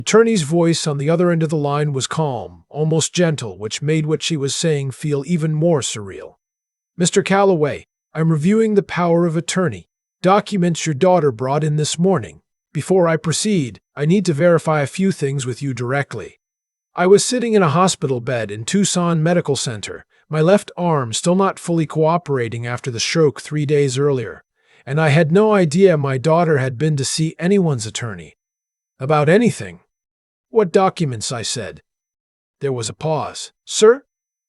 Attorney's voice on the other end of the line was calm, almost gentle, which made what she was saying feel even more surreal. Mr. Calloway, I'm reviewing the power of attorney. Documents your daughter brought in this morning. Before I proceed, I need to verify a few things with you directly. I was sitting in a hospital bed in Tucson Medical Center, my left arm still not fully cooperating after the stroke 3 days earlier, and I had no idea my daughter had been to see anyone's attorney. About anything. What documents? I said. There was a pause. Sir?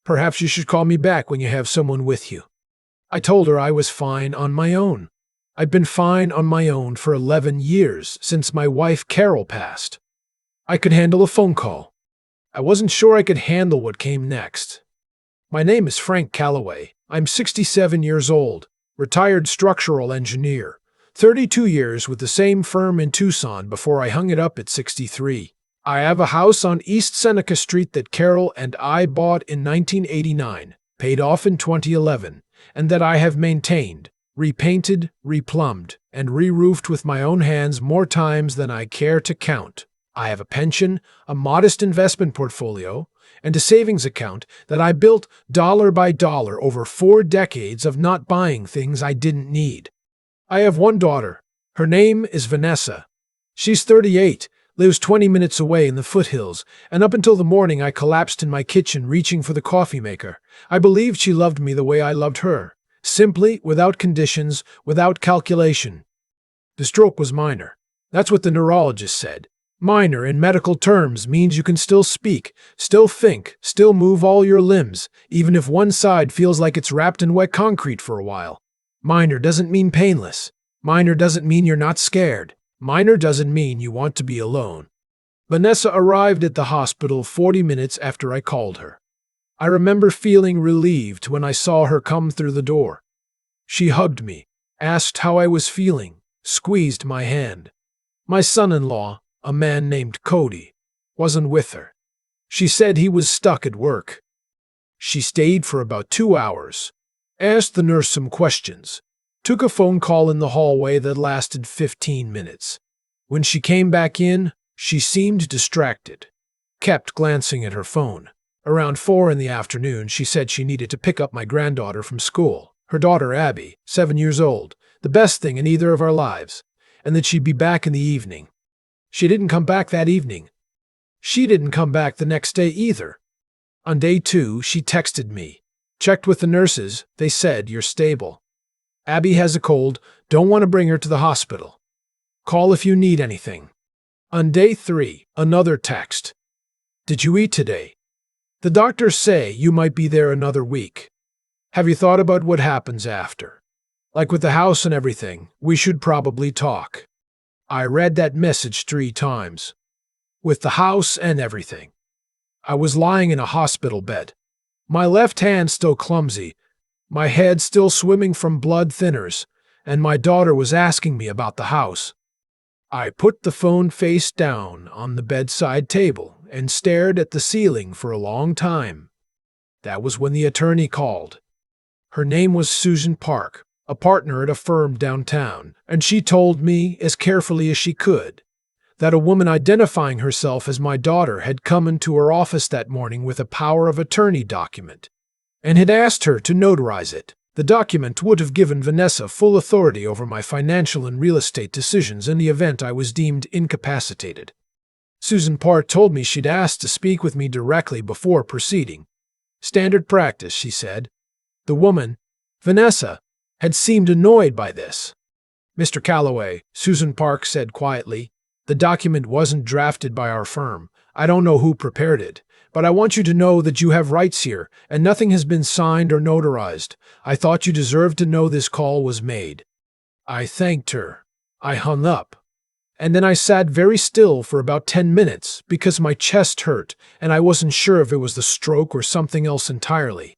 Perhaps you should call me back when you have someone with you. I told her I was fine on my own. I'd been fine on my own for 11 years, since my wife Carol passed. I could handle a phone call. I wasn't sure I could handle what came next. My name is Frank Calloway. I'm 67 years old, retired structural engineer, 32 years with the same firm in Tucson before I hung it up at 63. I have a house on East Seneca Street that Carol and I bought in 1989, paid off in 2011, and that I have maintained, repainted, replumbed, and re-roofed with my own hands more times than I care to count. I have a pension, a modest investment portfolio, and a savings account that I built dollar by dollar over 4 decades of not buying things I didn't need. I have one daughter. Her name is Vanessa. She's 38, lives 20 minutes away in the foothills, and up until the morning I collapsed in my kitchen reaching for the coffee maker. I believed she loved me the way I loved her, simply, without conditions, without calculation. The stroke was minor. That's what the neurologist said. Minor in medical terms means you can still speak, still think, still move all your limbs, even if one side feels like it's wrapped in wet concrete for a while. Minor doesn't mean painless. Minor doesn't mean you're not scared. Minor doesn't mean you want to be alone. Vanessa arrived at the hospital 40 minutes after I called her. I remember feeling relieved when I saw her come through the door. She hugged me, asked how I was feeling, squeezed my hand. My son-in-law, a man named Cody, wasn't with her. She said he was stuck at work. She stayed for about 2 hours, asked the nurse some questions, took a phone call in the hallway that lasted 15 minutes. When she came back in, she seemed distracted, kept glancing at her phone. Around 4 in the afternoon, she said she needed to pick up my granddaughter from school, her daughter Abby, 7 years old, the best thing in either of our lives, and that she'd be back in the evening. She didn't come back that evening. She didn't come back the next day either. On day 2, she texted me. Checked with the nurses, they said, you're stable. Abby has a cold, don't want to bring her to the hospital. Call if you need anything. On day 3, another text. Did you eat today? The doctors say you might be there another week. Have you thought about what happens after? Like with the house and everything, we should probably talk. I read that message 3 times. With the house and everything. I was lying in a hospital bed. My left hand still clumsy, my head still swimming from blood thinners, and my daughter was asking me about the house. I put the phone face down on the bedside table and stared at the ceiling for a long time. That was when the attorney called. Her name was Susan Park, a partner at a firm downtown, and she told me, as carefully as she could, that a woman identifying herself as my daughter had come into her office that morning with a power of attorney document, and had asked her to notarize it. The document would have given Vanessa full authority over my financial and real estate decisions in the event I was deemed incapacitated. Susan Park told me she'd asked to speak with me directly before proceeding. Standard practice, she said. The woman, Vanessa, had seemed annoyed by this. Mr. Calloway, Susan Park said quietly, the document wasn't drafted by our firm. I don't know who prepared it, but I want you to know that you have rights here, and nothing has been signed or notarized. I thought you deserved to know this call was made. I thanked her. I hung up. And then I sat very still for about 10 minutes because my chest hurt and I wasn't sure if it was the stroke or something else entirely.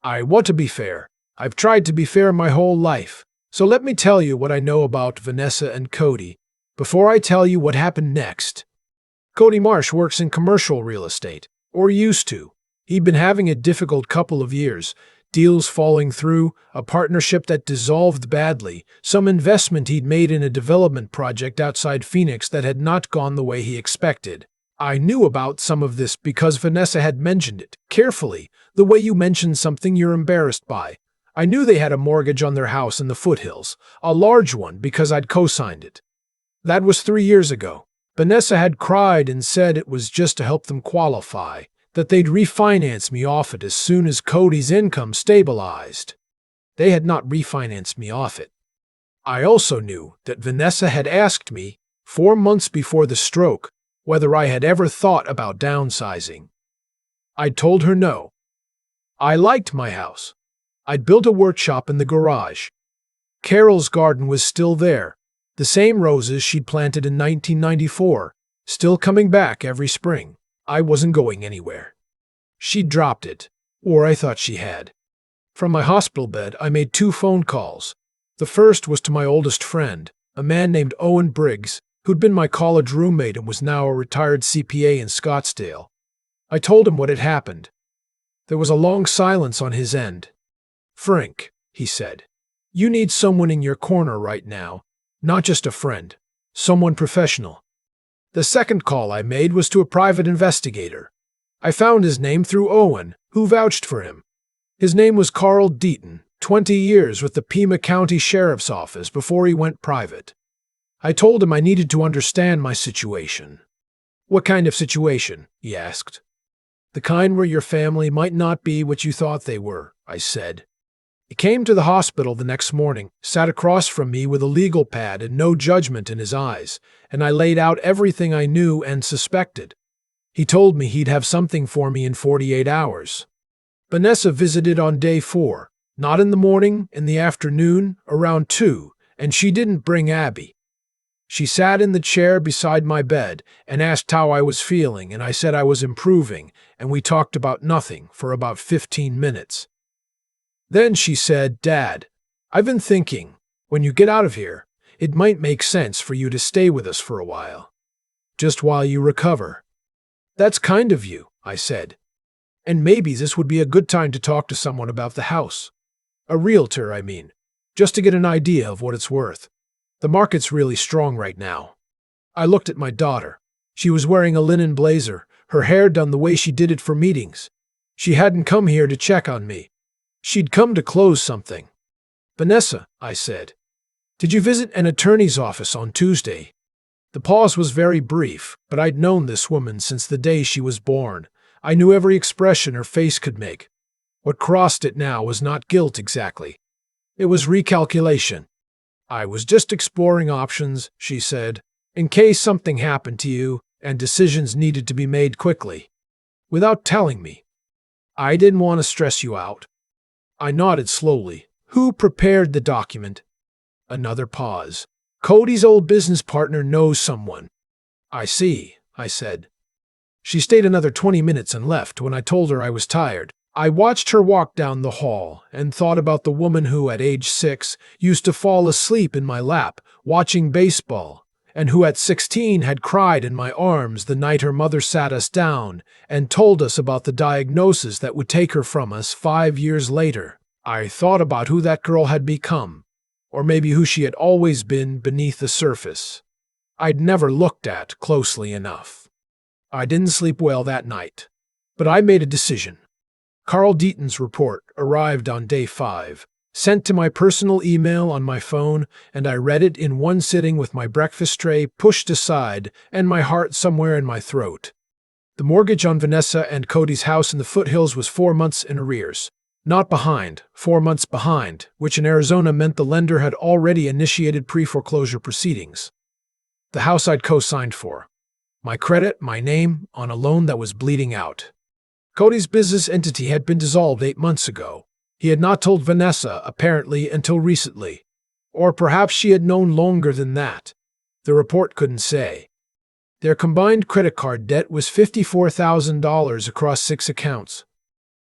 I want to be fair. I've tried to be fair my whole life. So let me tell you what I know about Vanessa and Cody before I tell you what happened next. Cody Marsh works in commercial real estate, or used to. He'd been having a difficult couple of years, Deals falling through, a partnership that dissolved badly, some investment he'd made in a development project outside Phoenix that had not gone the way he expected. I knew about some of this because Vanessa had mentioned it, carefully, the way you mention something you're embarrassed by. I knew they had a mortgage on their house in the foothills, a large one because I'd co-signed it. That was 3 years ago. Vanessa had cried and said it was just to help them qualify, that they'd refinance me off it as soon as Cody's income stabilized. They had not refinanced me off it. I also knew that Vanessa had asked me, 4 months before the stroke, whether I had ever thought about downsizing. I'd told her no. I liked my house. I'd built a workshop in the garage. Carol's garden was still there, the same roses she'd planted in 1994, still coming back every spring. I wasn't going anywhere. She'd dropped it, or I thought she had. From my hospital bed, I made 2 phone calls. The first was to my oldest friend, a man named Owen Briggs, who'd been my college roommate and was now a retired CPA in Scottsdale. I told him what had happened. There was a long silence on his end. "Frank," he said, "you need someone in your corner right now, not just a friend, someone professional." The second call I made was to a private investigator. I found his name through Owen, who vouched for him. His name was Carl Deaton, 20 years with the Pima County Sheriff's Office before he went private. I told him I needed to understand my situation. "What kind of situation?" he asked. "The kind where your family might not be what you thought they were," I said. He came to the hospital the next morning, sat across from me with a legal pad and no judgment in his eyes, and I laid out everything I knew and suspected. He told me he'd have something for me in 48 hours. Vanessa visited on day 4, not in the morning, in the afternoon, around 2, and she didn't bring Abby. She sat in the chair beside my bed and asked how I was feeling, and I said I was improving, and we talked about nothing for about 15 minutes. Then she said, "Dad, I've been thinking, when you get out of here, it might make sense for you to stay with us for a while. Just while you recover." "That's kind of you," I said. "And maybe this would be a good time to talk to someone about the house. A realtor, I mean, just to get an idea of what it's worth. The market's really strong right now." I looked at my daughter. She was wearing a linen blazer, her hair done the way she did it for meetings. She hadn't come here to check on me. She'd come to close something. "Vanessa," I said, "did you visit an attorney's office on Tuesday?" The pause was very brief, but I'd known this woman since the day she was born. I knew every expression her face could make. What crossed it now was not guilt exactly. It was recalculation. "I was just exploring options," she said, "in case something happened to you and decisions needed to be made quickly. Without telling me. I didn't want to stress you out." I nodded slowly. "Who prepared the document?" Another pause. "Cody's old business partner knows someone." "I see," I said. She stayed another 20 minutes and left when I told her I was tired. I watched her walk down the hall and thought about the woman who, at age 6, used to fall asleep in my lap, watching baseball, and who at 16 had cried in my arms the night her mother sat us down and told us about the diagnosis that would take her from us 5 years later. I thought about who that girl had become, or maybe who she had always been beneath the surface. I'd never looked at closely enough. I didn't sleep well that night, but I made a decision. Carl Deaton's report arrived on day 5, sent to my personal email on my phone, and I read it in one sitting with my breakfast tray pushed aside and my heart somewhere in my throat. The mortgage on Vanessa and Cody's house in the foothills was 4 months in arrears. Not behind, 4 months behind, which in Arizona meant the lender had already initiated pre-foreclosure proceedings. The house I'd co-signed for. My credit, my name, on a loan that was bleeding out. Cody's business entity had been dissolved 8 months ago. He had not told Vanessa, apparently, until recently. Or perhaps she had known longer than that. The report couldn't say. Their combined credit card debt was $54,000 across 6 accounts.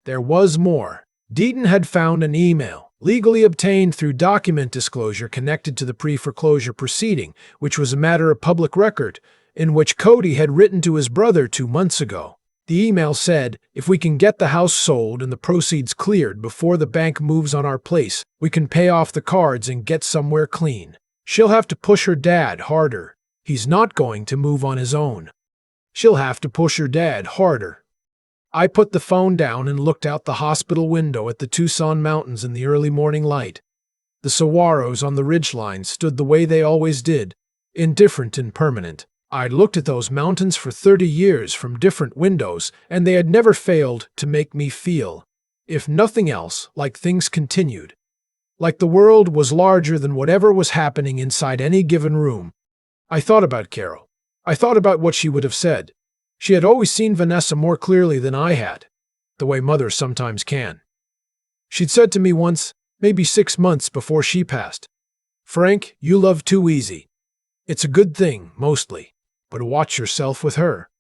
There was more. Deaton had found an email, legally obtained through document disclosure connected to the pre-foreclosure proceeding, which was a matter of public record, in which Cody had written to his brother 2 months ago. The email said, if we can get the house sold and the proceeds cleared before the bank moves on our place, we can pay off the cards and get somewhere clean. She'll have to push her dad harder. He's not going to move on his own. She'll have to push her dad harder. I put the phone down and looked out the hospital window at the Tucson mountains in the early morning light. The saguaros on the ridgeline stood the way they always did, indifferent and permanent. I'd looked at those mountains for 30 years from different windows, and they had never failed to make me feel, if nothing else, like things continued. Like the world was larger than whatever was happening inside any given room. I thought about Carol. I thought about what she would have said. She had always seen Vanessa more clearly than I had, the way mothers sometimes can. She'd said to me once, maybe 6 months before she passed, "Frank, you love too easy. It's a good thing, mostly. But watch yourself with her."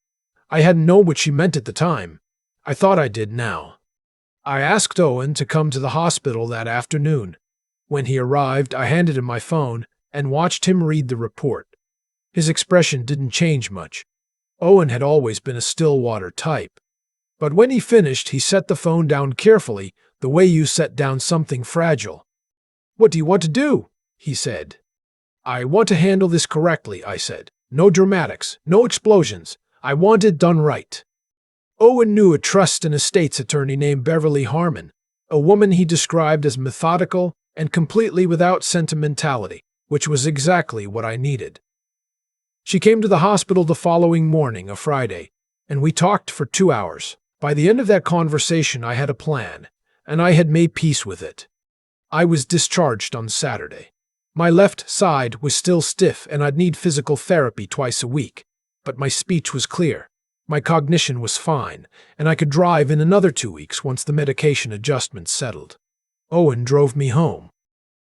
I hadn't known what she meant at the time. I thought I did now. I asked Owen to come to the hospital that afternoon. When he arrived, I handed him my phone and watched him read the report. His expression didn't change much. Owen had always been a Stillwater type. But when he finished, he set the phone down carefully, the way you set down something fragile. "What do you want to do?" he said. "I want to handle this correctly," I said. "No dramatics, no explosions. I want it done right." Owen knew a trust and estates attorney named Beverly Harmon, a woman he described as methodical and completely without sentimentality, which was exactly what I needed. She came to the hospital the following morning, a Friday, and we talked for 2 hours. By the end of that conversation, I had a plan, and I had made peace with it. I was discharged on Saturday. My left side was still stiff and I'd need physical therapy twice a week, but my speech was clear, my cognition was fine, and I could drive in another 2 weeks once the medication adjustments settled. Owen drove me home.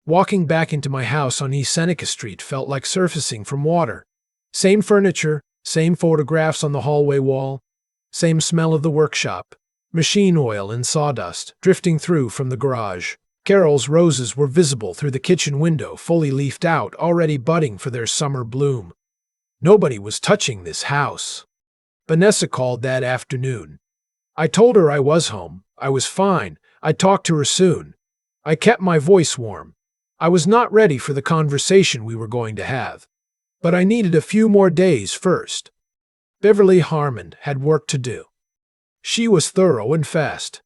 Walking back into my house on East Seneca Street felt like surfacing from water. Same furniture, same photographs on the hallway wall, same smell of the workshop, machine oil and sawdust drifting through from the garage. Carol's roses were visible through the kitchen window, fully leafed out, already budding for their summer bloom. Nobody was touching this house. Vanessa called that afternoon. I told her I was home. I was fine. I'd talk to her soon. I kept my voice warm. I was not ready for the conversation we were going to have. But I needed a few more days first. Beverly Harmon had work to do. She was thorough and fast.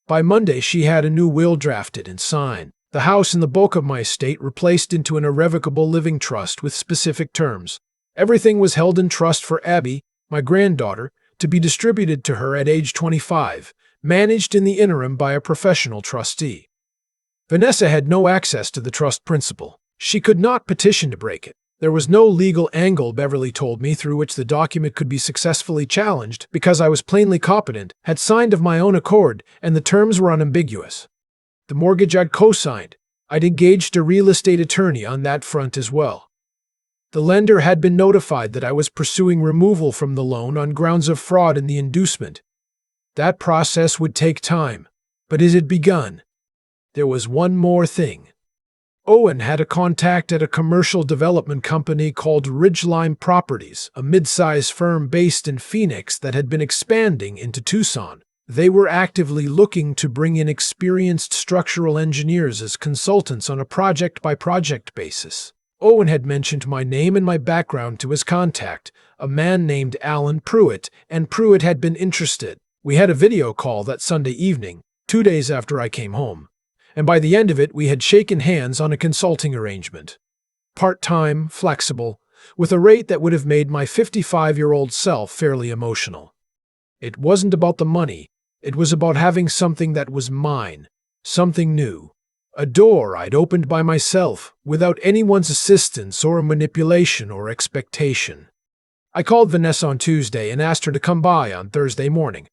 By Monday, she had a new will drafted and signed, the house and the bulk of my estate replaced into an irrevocable living trust with specific terms. Everything was held in trust for Abby, my granddaughter, to be distributed to her at age 25, managed in the interim by a professional trustee. Vanessa had no access to the trust principal. She could not petition to break it. There was no legal angle, Beverly told me, through which the document could be successfully challenged because I was plainly competent, had signed of my own accord, and the terms were unambiguous. The mortgage I'd co-signed. I'd engaged a real estate attorney on that front as well. The lender had been notified that I was pursuing removal from the loan on grounds of fraud in the inducement. That process would take time, but it had begun. There was one more thing. Owen had a contact at a commercial development company called Ridgeline Properties, a mid-size firm based in Phoenix that had been expanding into Tucson. They were actively looking to bring in experienced structural engineers as consultants on a project-by-project basis. Owen had mentioned my name and my background to his contact, a man named Alan Pruitt, and Pruitt had been interested. We had a video call that Sunday evening, 2 days after I came home. And by the end of it, we had shaken hands on a consulting arrangement. Part-time, flexible, with a rate that would have made my 55-year-old self fairly emotional. It wasn't about the money. It was about having something that was mine, something new. A door I'd opened by myself, without anyone's assistance or manipulation or expectation. I called Vanessa on Tuesday and asked her to come by on Thursday morning.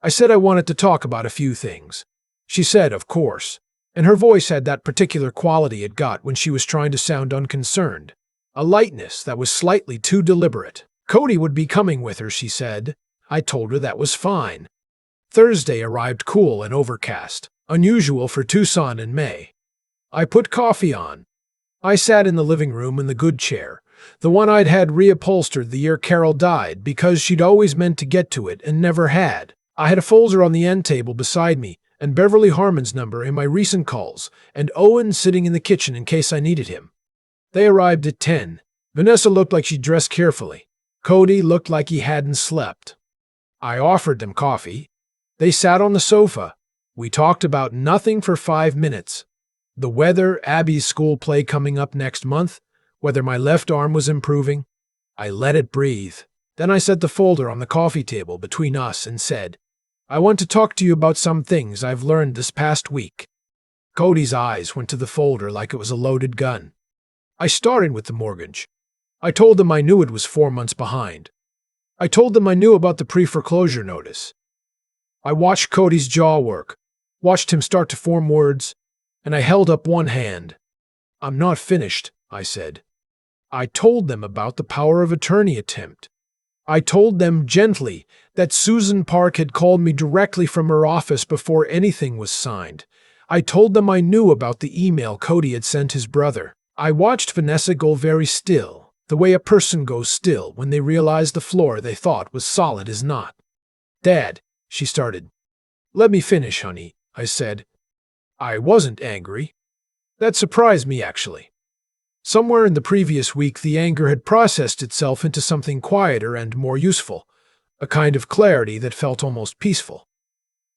I said I wanted to talk about a few things. She said, of course. And her voice had that particular quality it got when she was trying to sound unconcerned. A lightness that was slightly too deliberate. Cody would be coming with her, she said. I told her that was fine. Thursday arrived cool and overcast, unusual for Tucson in May. I put coffee on. I sat in the living room in the good chair, The one I'd had reupholstered the year Carol died because she'd always meant to get to it and never had. I had a folder on the end table beside me, and Beverly Harmon's number in my recent calls, and Owen sitting in the kitchen in case I needed him. They arrived at 10. Vanessa looked like she dressed carefully. Cody looked like he hadn't slept. I offered them coffee. They sat on the sofa. We talked about nothing for 5 minutes. The weather, Abby's school play coming up next month, whether my left arm was improving. I let it breathe. Then I set the folder on the coffee table between us and said, I want to talk to you about some things I've learned this past week. Cody's eyes went to the folder like it was a loaded gun. I started with the mortgage. I told them I knew it was 4 months behind. I told them I knew about the pre-foreclosure notice. I watched Cody's jaw work, watched him start to form words, and I held up one hand. I'm not finished, I said. I told them about the power of attorney attempt. I told them gently that Susan Park had called me directly from her office before anything was signed. I told them I knew about the email Cody had sent his brother. I watched Vanessa go very still, the way a person goes still when they realize the floor they thought was solid is not. Dad, she started. Let me finish, honey, I said. I wasn't angry. That surprised me, actually. Somewhere in the previous week, the anger had processed itself into something quieter and more useful, a kind of clarity that felt almost peaceful.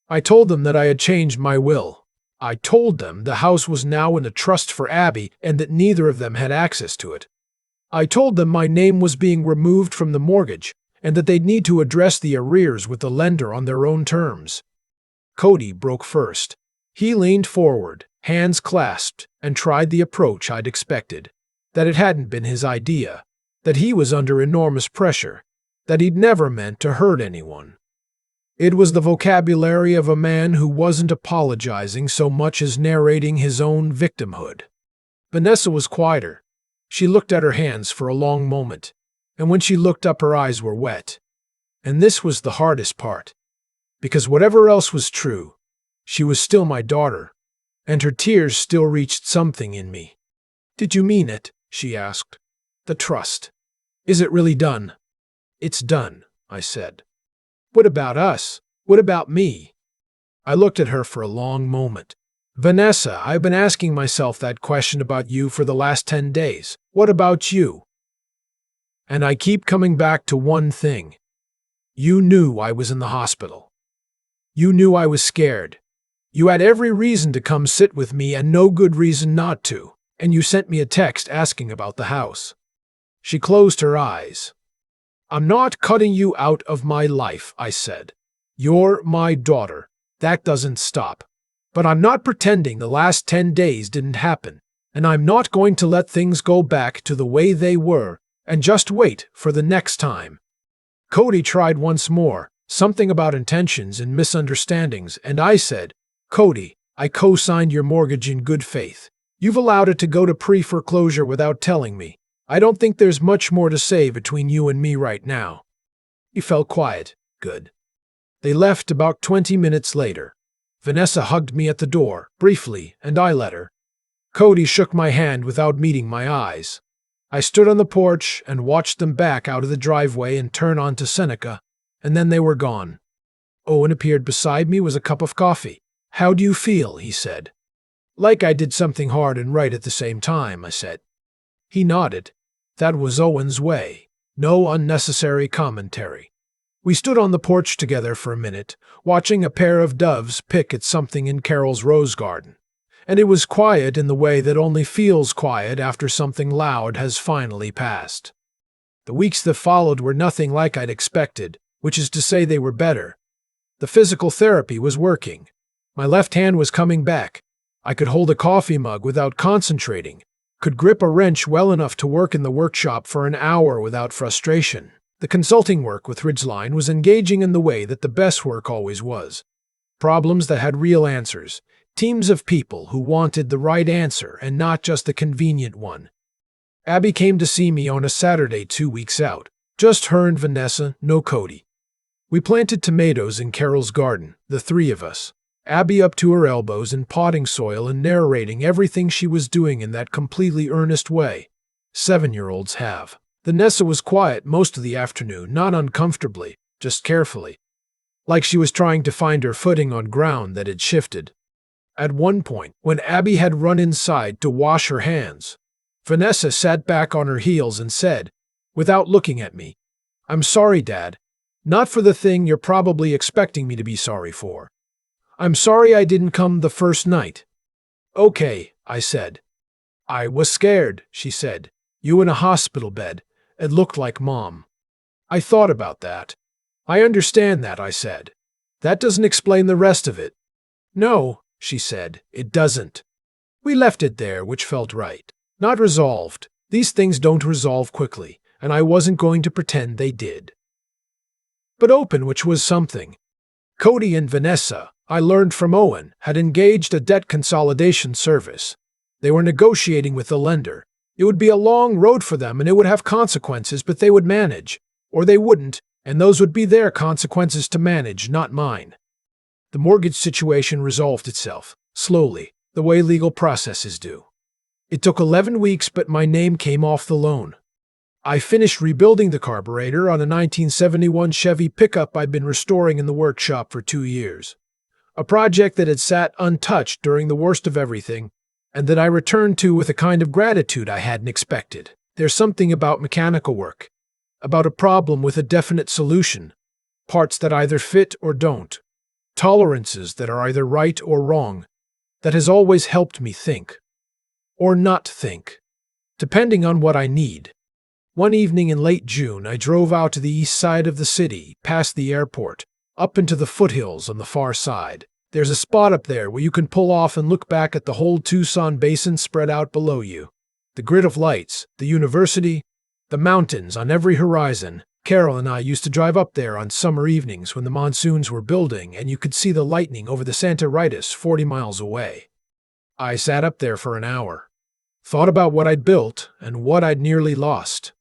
I told them that I had changed my will. I told them the house was now in a trust for Abby and that neither of them had access to it. I told them my name was being removed from the mortgage and that they'd need to address the arrears with the lender on their own terms. Cody broke first. He leaned forward, hands clasped, and tried the approach I'd expected. That it hadn't been his idea, that he was under enormous pressure, that he'd never meant to hurt anyone. It was the vocabulary of a man who wasn't apologizing so much as narrating his own victimhood. Vanessa was quieter. She looked at her hands for a long moment, and when she looked up her eyes were wet. And this was the hardest part, because whatever else was true, she was still my daughter, and her tears still reached something in me. Did you mean it? She asked. The trust. Is it really done? It's done, I said. What about us? What about me? I looked at her for a long moment. Vanessa, I've been asking myself that question about you for the last 10 days. What about you? And I keep coming back to one thing. You knew I was in the hospital. You knew I was scared. You had every reason to come sit with me and no good reason not to. And you sent me a text asking about the house. She closed her eyes. I'm not cutting you out of my life, I said. You're my daughter. That doesn't stop. But I'm not pretending the last 10 days didn't happen, and I'm not going to let things go back to the way they were and just wait for the next time. Cody tried once more, something about intentions and misunderstandings, and I said, Cody, I co-signed your mortgage in good faith. You've allowed it to go to pre-foreclosure without telling me. I don't think there's much more to say between you and me right now. He felt quiet. Good. They left about 20 minutes later. Vanessa hugged me at the door, briefly, and I let her. Cody shook my hand without meeting my eyes. I stood on the porch and watched them back out of the driveway and turn onto Seneca, and then they were gone. Owen appeared beside me with a cup of coffee. How do you feel? He said. Like I did something hard and right at the same time, I said. He nodded. That was Owen's way. No unnecessary commentary. We stood on the porch together for a minute, watching a pair of doves pick at something in Carol's rose garden. And it was quiet in the way that only feels quiet after something loud has finally passed. The weeks that followed were nothing like I'd expected, which is to say they were better. The physical therapy was working. My left hand was coming back. I could hold a coffee mug without concentrating, could grip a wrench well enough to work in the workshop for an hour without frustration. The consulting work with Ridgeline was engaging in the way that the best work always was. Problems that had real answers, teams of people who wanted the right answer and not just the convenient one. Abby came to see me on a Saturday 2 weeks out. Just her and Vanessa, no Cody. We planted tomatoes in Carol's garden, the three of us. Abby up to her elbows in potting soil and narrating everything she was doing in that completely earnest way. 7-year-olds have. Vanessa was quiet most of the afternoon, not uncomfortably, just carefully, like she was trying to find her footing on ground that had shifted. At one point, when Abby had run inside to wash her hands, Vanessa sat back on her heels and said, without looking at me, "I'm sorry, Dad. Not for the thing you're probably expecting me to be sorry for. I'm sorry I didn't come the first night." "Okay," I said. "I was scared," she said. "You in a hospital bed. It looked like Mom." I thought about that. "I understand that," I said. "That doesn't explain the rest of it." "No," she said, "it doesn't." We left it there, which felt right. Not resolved. These things don't resolve quickly, and I wasn't going to pretend they did. But open, which was something. Cody and Vanessa, I learned from Owen, had engaged a debt consolidation service. They were negotiating with the lender. It would be a long road for them and it would have consequences, but they would manage. Or they wouldn't, and those would be their consequences to manage, not mine. The mortgage situation resolved itself, slowly, the way legal processes do. It took 11 weeks, but my name came off the loan. I finished rebuilding the carburetor on a 1971 Chevy pickup I'd been restoring in the workshop for 2 years. A project that had sat untouched during the worst of everything, and that I returned to with a kind of gratitude I hadn't expected. There's something about mechanical work, about a problem with a definite solution, parts that either fit or don't, tolerances that are either right or wrong, that has always helped me think. Or not think, depending on what I need. One evening in late June, I drove out to the east side of the city, past the airport, up into the foothills on the far side. There's a spot up there where you can pull off and look back at the whole Tucson Basin spread out below you. The grid of lights, the university, the mountains on every horizon. Carol and I used to drive up there on summer evenings when the monsoons were building and you could see the lightning over the Santa Ritas 40 miles away. I sat up there for an hour. Thought about what I'd built and what I'd nearly lost.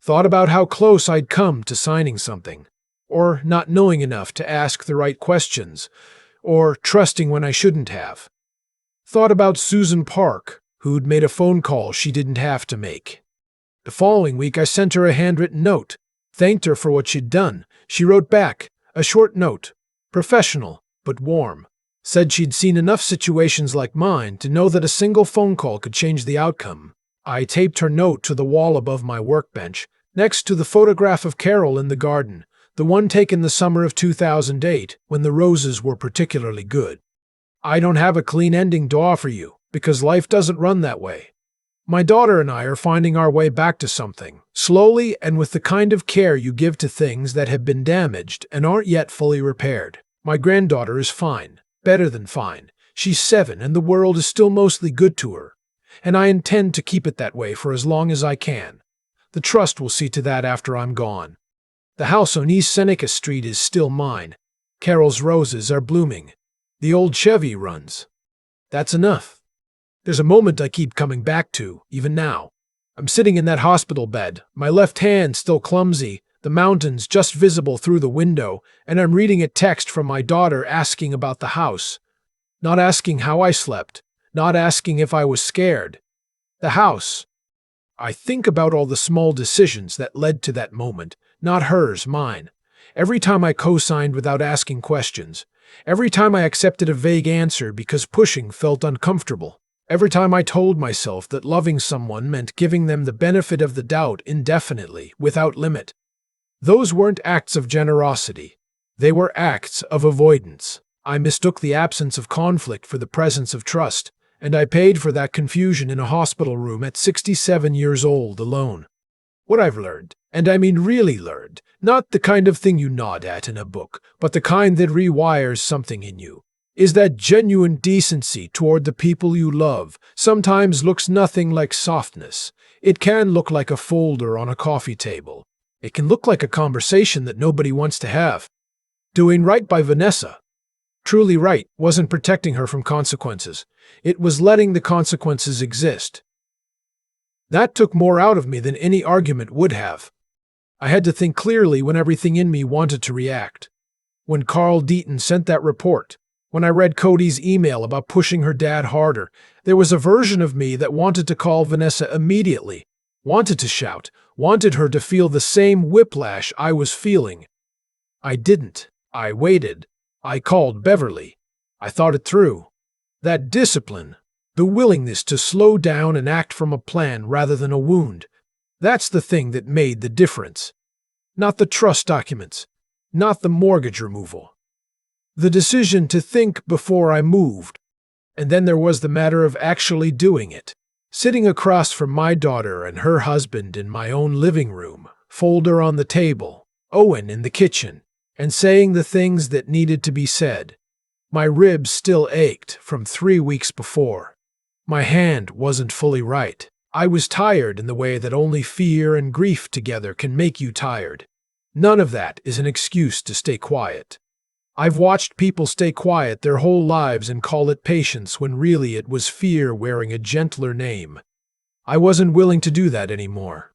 Thought about how close I'd come to signing something, or not knowing enough to ask the right questions, or trusting when I shouldn't have. Thought about Susan Park, who'd made a phone call she didn't have to make. The following week I sent her a handwritten note, thanked her for what she'd done. She wrote back, a short note, professional, but warm. Said she'd seen enough situations like mine to know that a single phone call could change the outcome. I taped her note to the wall above my workbench, next to the photograph of Carol in the garden, the one taken the summer of 2008, when the roses were particularly good. I don't have a clean ending to offer you, because life doesn't run that way. My daughter and I are finding our way back to something, slowly and with the kind of care you give to things that have been damaged and aren't yet fully repaired. My granddaughter is fine, better than fine. She's 7 and the world is still mostly good to her, and I intend to keep it that way for as long as I can. The trust will see to that after I'm gone. The house on East Seneca Street is still mine. Carol's roses are blooming. The old Chevy runs. That's enough. There's a moment I keep coming back to, even now. I'm sitting in that hospital bed, my left hand still clumsy, the mountains just visible through the window, and I'm reading a text from my daughter asking about the house. Not asking how I slept, not asking if I was scared. The house. I think about all the small decisions that led to that moment, not hers, mine. Every time I co-signed without asking questions. Every time I accepted a vague answer because pushing felt uncomfortable. Every time I told myself that loving someone meant giving them the benefit of the doubt indefinitely, without limit. Those weren't acts of generosity. They were acts of avoidance. I mistook the absence of conflict for the presence of trust, and I paid for that confusion in a hospital room at 67 years old alone. What I've learned, and I mean really learned, not the kind of thing you nod at in a book, but the kind that rewires something in you, is that genuine decency toward the people you love sometimes looks nothing like softness. It can look like a folder on a coffee table. It can look like a conversation that nobody wants to have. Doing right by Vanessa. Truly right wasn't protecting her from consequences. It was letting the consequences exist. That took more out of me than any argument would have. I had to think clearly when everything in me wanted to react. When Carl Deaton sent that report, when I read Cody's email about pushing her dad harder, there was a version of me that wanted to call Vanessa immediately, Wanted to shout, wanted her to feel the same whiplash I was feeling. I didn't. I waited. I called Beverly. I thought it through. That discipline, the willingness to slow down and act from a plan rather than a wound, that's the thing that made the difference. Not the trust documents, not the mortgage removal. The decision to think before I moved. And then there was the matter of actually doing it. Sitting across from my daughter and her husband in my own living room, folder on the table, Owen in the kitchen, and saying the things that needed to be said. My ribs still ached from 3 weeks before. My hand wasn't fully right. I was tired in the way that only fear and grief together can make you tired. None of that is an excuse to stay quiet. I've watched people stay quiet their whole lives and call it patience when really it was fear wearing a gentler name. I wasn't willing to do that anymore.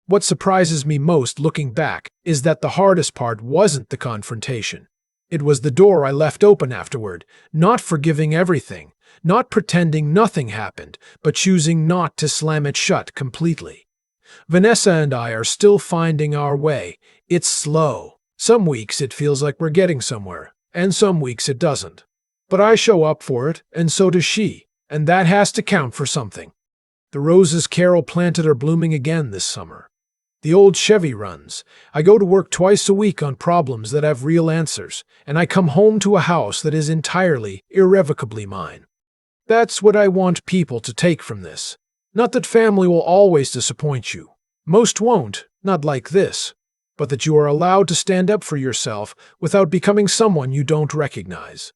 What surprises me most looking back is that the hardest part wasn't the confrontation. It was the door I left open afterward, not forgiving everything, not pretending nothing happened, but choosing not to slam it shut completely. Vanessa and I are still finding our way. It's slow. Some weeks it feels like we're getting somewhere, and some weeks it doesn't. But I show up for it, and so does she, and that has to count for something. The roses Carol planted are blooming again this summer. The old Chevy runs. I go to work twice a week on problems that have real answers, and I come home to a house that is entirely, irrevocably mine. That's what I want people to take from this. Not that family will always disappoint you. Most won't, not like this. But that you are allowed to stand up for yourself without becoming someone you don't recognize.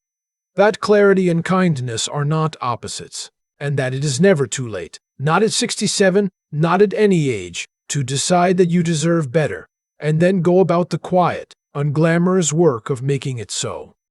That clarity and kindness are not opposites, and that it is never too late, not at 67, not at any age, to decide that you deserve better, and then go about the quiet, unglamorous work of making it so.